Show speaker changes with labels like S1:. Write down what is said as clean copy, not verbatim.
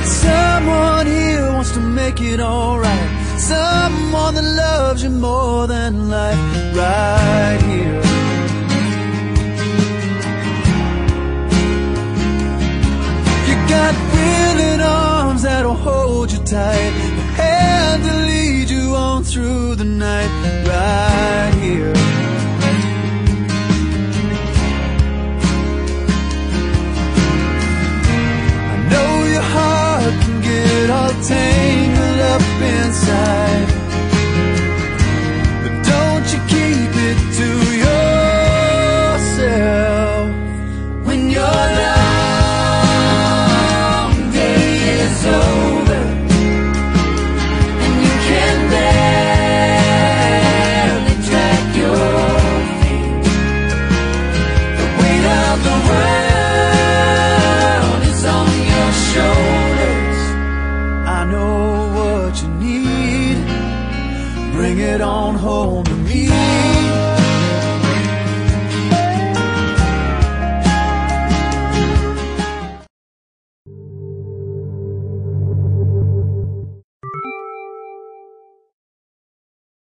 S1: Someone here wants to make it alright. Someone that loves you more than life. Right here. You got willing arms that'll hold you tight, a hand to lead you on through the night. Right here. All tangled up inside, but don't you keep it to yourself. When your long day is over and you can barely drag your feet, the weight of the world is on your shoulders. I know what you need. Bring it on home to me.